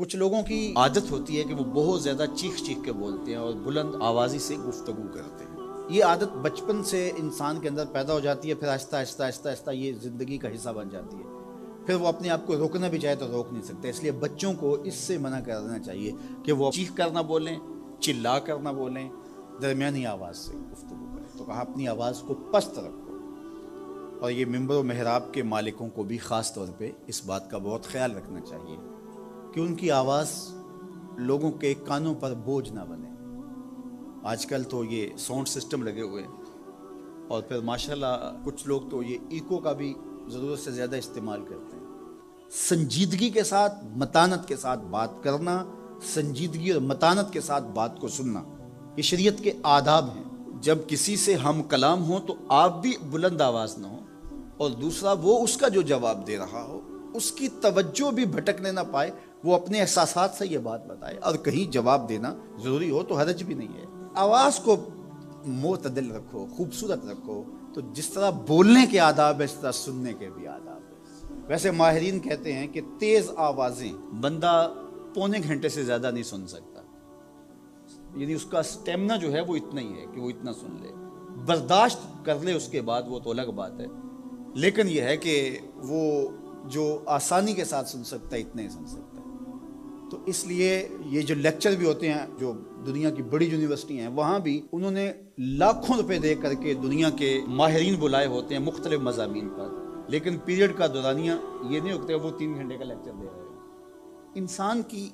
کچھ لوگوں کی عادت ہوتی ہے کہ وہ بہت زیادہ چیخ چیخ کے بولتے ہیں اور بلند آوازی سے گفتگو کرتے ہیں. یہ عادت بچپن سے انسان کے اندر پیدا ہو جاتی ہے، پھر آہستہ آہستہ آہستہ آہستہ یہ زندگی کا حصہ بن جاتی ہے. پھر وہ اپنے آپ کو روکنا بھی چاہے تو روک نہیں سکتے. اس لیے بچوں کو اس سے منع کر دینا چاہیے کہ وہ چیخ کر نہ بولیں، چلا کر نہ بولیں، درمیانی آواز سے گفتگو کریں. تو کہا اپنی آواز کو پست رکھو. اور یہ ممبر و محراب کے مالکوں کو بھی خاص طور پہ اس بات کا بہت خیال رکھنا چاہیے کہ ان کی آواز لوگوں کے کانوں پر بوجھ نہ بنے. آج کل تو یہ ساؤنڈ سسٹم لگے ہوئے ہیں اور پھر ماشاءاللہ کچھ لوگ تو یہ ایکو کا بھی ضرورت سے زیادہ استعمال کرتے ہیں. سنجیدگی کے ساتھ، متانت کے ساتھ بات کرنا، سنجیدگی اور متانت کے ساتھ بات کو سننا، یہ شریعت کے آداب ہیں. جب کسی سے ہم کلام ہوں تو آپ بھی بلند آواز نہ ہو، اور دوسرا وہ اس کا جو جواب دے رہا ہو اس کی توجہ بھی بھٹکنے نہ پائے، وہ اپنے احساسات سے یہ بات بتائے. اور کہیں جواب دینا ضروری ہو تو حرج بھی نہیں ہے. آواز کو معتدل رکھو، خوبصورت رکھو. تو جس طرح بولنے کے آداب ہے اس طرح سننے کے بھی آداب ہے. ویسے ماہرین کہتے ہیں کہ تیز آوازیں بندہ پونے گھنٹے سے زیادہ نہیں سن سکتا، یعنی اس کا سٹیمنا جو ہے وہ اتنا ہی ہے کہ وہ اتنا سن لے. برداشت کر لے اس کے بعد وہ تو الگ بات ہے، لیکن یہ ہے کہ وہ جو آسانی کے ساتھ سن سکتا ہے اتنا ہی سن سکتا ہے. تو اس لیے یہ جو لیکچر بھی ہوتے ہیں جو دنیا کی بڑی یونیورسٹی ہیں وہاں بھی انہوں نے لاکھوں روپے دے کر کے دنیا کے ماہرین بلائے ہوتے ہیں مختلف مضامین پر، لیکن پیریڈ کا دورانیہ یہ نہیں ہوتا وہ 3 گھنٹے کا لیکچر دے رہے ہیں. انسان کی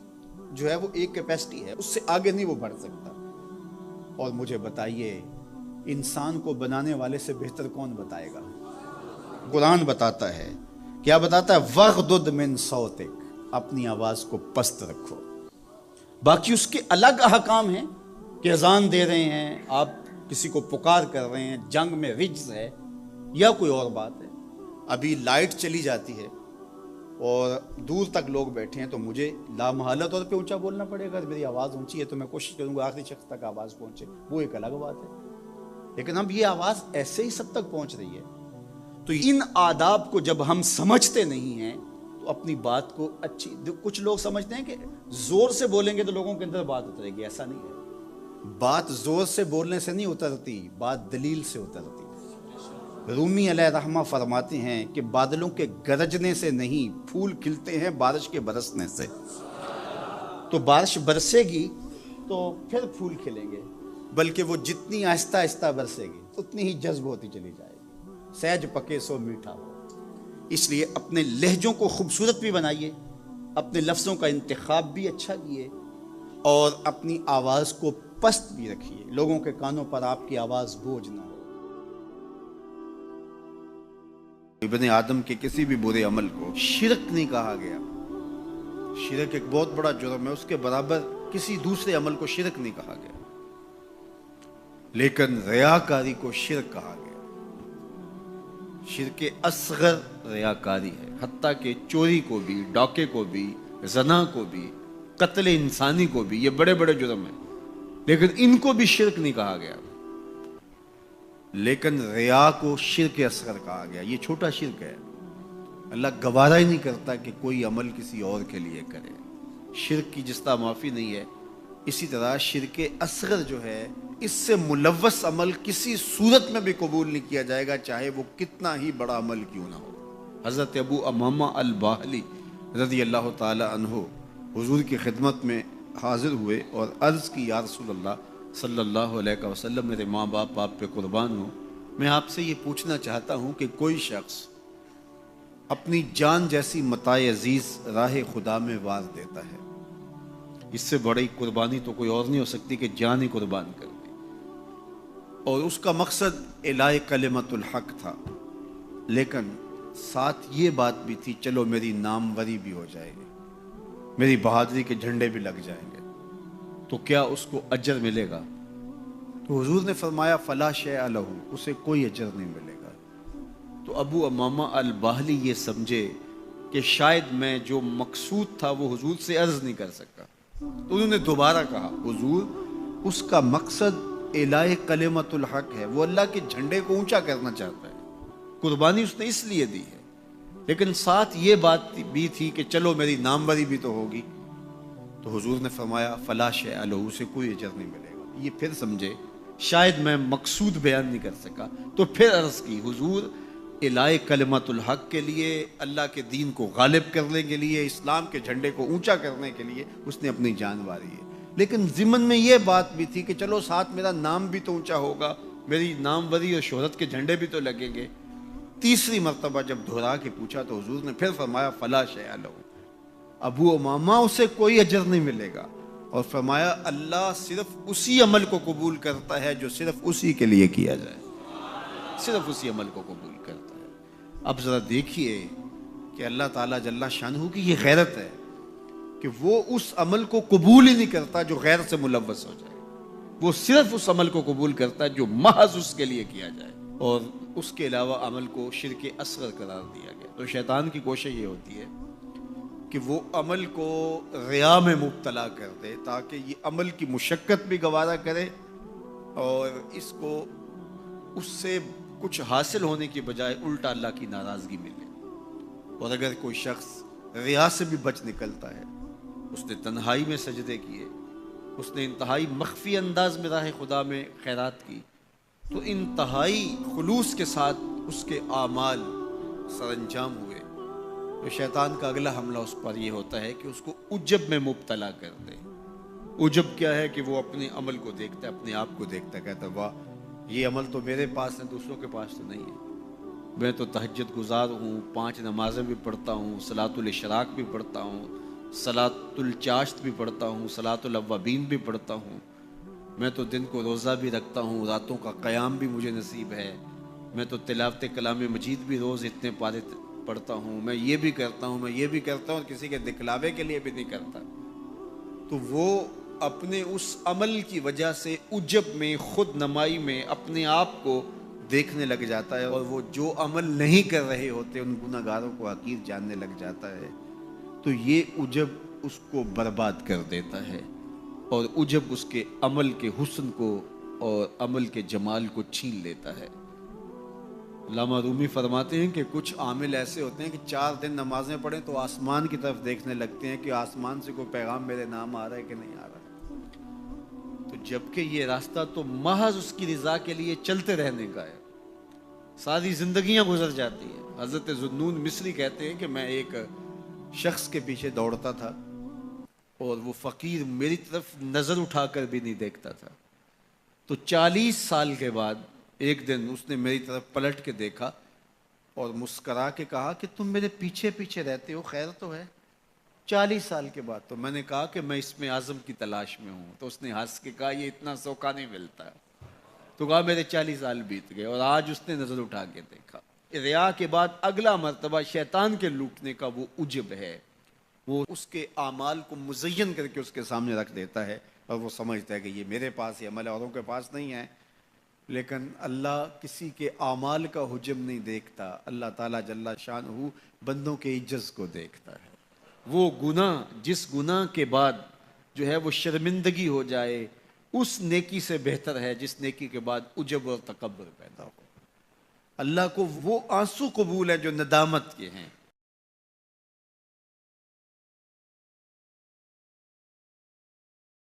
جو ہے وہ ایک کیپیسٹی ہے، اس سے آگے نہیں وہ بڑھ سکتا. اور مجھے بتائیے انسان کو بنانے والے سے بہتر کون بتائے گا؟ قرآن بتاتا ہے، کیا بتاتا ہے؟ وَغْضُضْ مِنْ صَوْتِكَ، اپنی آواز کو پست رکھو. باقی اس کے الگ احکام ہیں کہ اذان دے رہے ہیں، آپ کسی کو پکار کر رہے ہیں، جنگ میں رجز ہے یا کوئی اور بات ہے. ابھی لائٹ چلی جاتی ہے اور دور تک لوگ بیٹھے ہیں تو مجھے لامحالہ طور پہ اونچا بولنا پڑے گا. میری آواز اونچی ہے تو میں کوشش کروں گا آخری شخص تک آواز پہنچے، وہ ایک الگ بات ہے. لیکن اب یہ آواز ایسے ہی سب تک پہنچ رہی ہے. تو ان آداب کو جب ہم سمجھتے نہیں ہیں تو اپنی بات کو اچھی، کچھ لوگ سمجھتے ہیں کہ زور سے بولیں گے تو لوگوں کے اندر بات اترے گی. ایسا نہیں ہے. بات زور سے بولنے سے نہیں اترتی، بات دلیل سے اترتی. رومی علیہ رحمہ فرماتے ہیں کہ بادلوں کے گرجنے سے نہیں، پھول کھلتے ہیں بارش کے برسنے سے. تو بارش برسے گی تو پھر پھول کھلیں گے، بلکہ وہ جتنی آہستہ آہستہ برسے گی اتنی ہی جذب ہوتی چلی جائے گی. سہج پکے سو میٹھا ہو. اس لیے اپنے لہجوں کو خوبصورت بھی بنائیے، اپنے لفظوں کا انتخاب بھی اچھا کیے، اور اپنی آواز کو پست بھی رکھیے. لوگوں کے کانوں پر آپ کی آواز بوجھ نہ ہو. ابن آدم کے کسی بھی برے عمل کو شرک نہیں کہا گیا. شرک ایک بہت بڑا جرم ہے، اس کے برابر کسی دوسرے عمل کو شرک نہیں کہا گیا. لیکن ریاکاری کو شرک کہا گیا. شرک اصغر ریاکاری ہے، حتیٰ کہ چوری کو بھی، ڈاکے کو بھی، زنا کو بھی، قتل انسانی کو بھی، یہ بڑے بڑے جرم ہیں، لیکن ان کو بھی شرک نہیں کہا گیا. لیکن ریا کو شرک اصغر کہا گیا. یہ چھوٹا شرک ہے. اللہ گوارا ہی نہیں کرتا کہ کوئی عمل کسی اور کے لیے کرے. شرک کی جس طرح معافی نہیں ہے، اسی طرح شرک اصغر جو ہے اس سے ملوث عمل کسی صورت میں بھی قبول نہیں کیا جائے گا، چاہے وہ کتنا ہی بڑا عمل کیوں نہ ہو. حضرت ابو امامہ الباہلی رضی اللہ تعالی عنہ حضور کی خدمت میں حاضر ہوئے اور عرض کی، یا رسول اللہ صلی اللہ علیہ وسلم، میرے ماں باپ آپ پہ قربان ہوں، میں آپ سے یہ پوچھنا چاہتا ہوں کہ کوئی شخص اپنی جان جیسی متاع عزیز راہ خدا میں وار دیتا ہے، اس سے بڑی قربانی تو کوئی اور نہیں ہو سکتی کہ جان ہی قربان کر دی. اور اس کا مقصد اعلاء کلمت الحق تھا، لیکن ساتھ یہ بات بھی تھی چلو میری ناموری بھی ہو جائے گی، میری بہادری کے جھنڈے بھی لگ جائیں گے، تو کیا اس کو اجر ملے گا؟ تو حضور نے فرمایا فلا شیء لہ، اسے کوئی اجر نہیں ملے گا. تو ابو امامہ الباہلی یہ سمجھے کہ شاید میں جو مقصود تھا وہ حضور سے عرض نہیں کر سکا. تو انہوں نے دوبارہ کہا، حضور اس کا مقصد اعلاء کلمت الحق ہے، وہ اللہ کے جھنڈے کو اونچا کرنا چاہتا ہے، قربانی اس نے اس لیے دی ہے، لیکن ساتھ یہ بات بھی تھی کہ چلو میری ناموری بھی تو ہوگی. تو حضور نے فرمایا فلا شیء لہ، اسے کوئی اجر نہیں ملے گا۔ یہ پھر سمجھے، شاید میں مقصود بیان نہیں کر سکا، تو پھر عرض کی حضور الائے کلمت الحق کے لیے، اللہ کے دین کو غالب کرنے کے لیے، اسلام کے جھنڈے کو اونچا کرنے کے لیے اس نے اپنی جان ماری ہے، لیکن ضمن میں یہ بات بھی تھی کہ چلو ساتھ میرا نام بھی تو اونچا ہوگا، میری ناموری اور شہرت کے جھنڈے بھی تو لگیں گے۔ تیسری مرتبہ جب دہرا کے پوچھا تو حضور نے پھر فرمایا فلا شیء لہ، ابو امامہ اسے کوئی اجر نہیں ملے گا، اور فرمایا اللہ صرف اسی عمل کو قبول کرتا ہے جو صرف اسی کے لیے کیا جائے، صرف اسی عمل کو قبول کرتا ہے۔ اب ذرا دیکھیے کہ اللہ تعالیٰ جل شانہ کی یہ غیرت ہے کہ وہ اس عمل کو قبول ہی نہیں کرتا جو غیر سے ملوث ہو جائے، وہ صرف اس عمل کو قبول کرتا ہے جو محض اس کے لیے کیا جائے، اور اس کے علاوہ عمل کو شرک اصغر قرار دیا گیا۔ تو شیطان کی کوشش یہ ہوتی ہے کہ وہ عمل کو ریا میں مبتلا کر دے تاکہ یہ عمل کی مشقت بھی گوارا کرے اور اس کو اس سے کچھ حاصل ہونے کی بجائے الٹا اللہ کی ناراضگی ملے۔ اور اگر کوئی شخص ریا سے بھی بچ نکلتا ہے، اس نے تنہائی میں سجدے کیے، اس نے انتہائی مخفی انداز میں راہ خدا میں خیرات کی، تو انتہائی خلوص کے ساتھ اس کے اعمال سر انجام ہوئے، تو شیطان کا اگلا حملہ اس پر یہ ہوتا ہے کہ اس کو عجب میں مبتلا کر دے۔ عجب کیا ہے کہ وہ اپنے عمل کو دیکھتا ہے، اپنے آپ کو دیکھتا ہے، کہتا ہے واہ یہ عمل تو میرے پاس ہے، دوسروں کے پاس تو نہیں ہے، میں تو تہجد گزار ہوں، 5 نمازیں بھی پڑھتا ہوں، صلاۃ الاشراق بھی پڑھتا ہوں، صلاۃ الچاشت بھی پڑھتا ہوں، صلاۃ الاوابین بھی پڑھتا ہوں، میں تو دن کو روزہ بھی رکھتا ہوں، راتوں کا قیام بھی مجھے نصیب ہے، میں تو تلاوت کلام مجید بھی روز اتنے پارے پڑھتا ہوں، میں یہ بھی کرتا ہوں، میں یہ بھی کرتا ہوں، کسی کے دکھلاوے کے لیے بھی نہیں کرتا۔ تو وہ اپنے اس عمل کی وجہ سے عجب میں، خود نمائی میں اپنے آپ کو دیکھنے لگ جاتا ہے، اور وہ جو عمل نہیں کر رہے ہوتے ان گناہ گاروں کو حقیر جاننے لگ جاتا ہے۔ تو یہ عجب اس کو برباد کر دیتا ہے، اور عجب اس کے عمل کے حسن کو اور عمل کے جمال کو چھین لیتا ہے۔ علامہ رومی فرماتے ہیں کہ کچھ عامل ایسے ہوتے ہیں کہ 4 دن نمازیں پڑھیں تو آسمان کی طرف دیکھنے لگتے ہیں کہ آسمان سے کوئی پیغام میرے نام آ رہا ہے کہ نہیں آ رہا ہے، تو جبکہ یہ راستہ تو محض اس کی رضا کے لیے چلتے رہنے کا ہے، ساری زندگیاں گزر جاتی ہیں۔ حضرت ذوالنون مصری کہتے ہیں کہ میں ایک شخص کے پیچھے دوڑتا تھا اور وہ فقیر میری طرف نظر اٹھا کر بھی نہیں دیکھتا تھا، تو 40 سال کے بعد ایک دن اس نے میری طرف پلٹ کے دیکھا اور مسکرا کے کہا کہ تم میرے پیچھے پیچھے رہتے ہو، خیر تو ہے؟ 40 سال کے بعد۔ تو میں نے کہا کہ میں اس میں اعظم کی تلاش میں ہوں، تو اس نے ہنس کے کہا یہ اتنا سوکھا نہیں ملتا ہے، تو کہا میرے 40 سال بیت گئے، اور آج اس نے نظر اٹھا کے دیکھا۔ ریا کے بعد اگلا مرتبہ شیطان کے لوٹنے کا وہ عجب ہے، وہ اس کے اعمال کو مزین کر کے اس کے سامنے رکھ دیتا ہے، اور وہ سمجھتا ہے کہ یہ میرے پاس یہ عمل ہے، اوروں کے پاس نہیں ہے۔ لیکن اللہ کسی کے اعمال کا حجم نہیں دیکھتا، اللہ تعالیٰ جل شانہ بندوں کے عجز کو دیکھتا ہے۔ وہ گناہ جس گناہ کے بعد جو ہے وہ شرمندگی ہو جائے، اس نیکی سے بہتر ہے جس نیکی کے بعد عجب اور تکبر پیدا ہو۔ اللہ کو وہ آنسو قبول ہے جو ندامت کے ہیں،